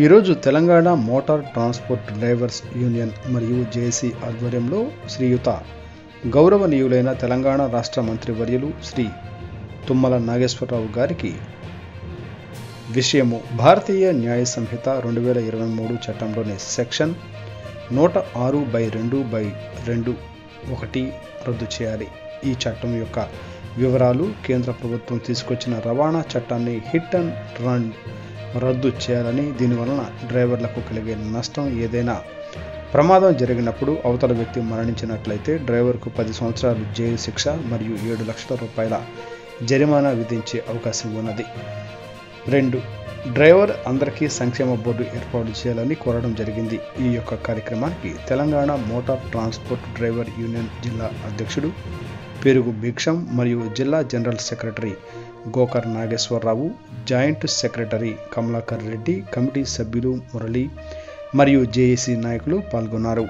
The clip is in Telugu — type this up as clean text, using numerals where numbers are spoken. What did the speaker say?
ఈరోజు Telangana motor transport drivers union మరియు జేఏసీ ఆధ్వర్యంలో శ్రీయుత గౌరవనీయులైన తెలంగాణ రాష్ట్ర మంత్రివర్యులు శ్రీ తుమ్మల నాగేశ్వరరావు గారికి విషయము భారతీయ న్యాయ సంహిత 2023 చట్టంలోని సెక్షన్ 106/2/2(1) రద్దు చేయాలి. ఈ చట్టం యొక్క వివరాలు కేంద్ర ప్రభుత్వం తీసుకొచ్చిన రవాణా చట్టాన్ని హిట్ అండ్ రన్ రద్దు చేయాలని, దీనివలన డ్రైవర్లకు కలిగే నష్టం ఏదైనా ప్రమాదం జరిగినప్పుడు అవతల వ్యక్తి మరణించినట్లయితే డ్రైవర్కు 10 సంవత్సరాలు జైలు శిక్ష మరియు 7 లక్షల రూపాయల జరిమానా విధించే అవకాశం ఉన్నది. 2. డ్రైవర్ అందరికీ సంక్షేమ బోర్డు ఏర్పాటు చేయాలని కోరడం జరిగింది. ఈ యొక్క కార్యక్రమానికి Telangana motor transport driver union జిల్లా అధ్యక్షుడు పెరుగు భిక్షం మరియు జిల్లా general secretary Gokar Nageswararao, joint secretary Kamalakar Reddy, committee సభ్యులు మురళి మరియు జేఏసీ నాయకులు పాల్గొన్నారు.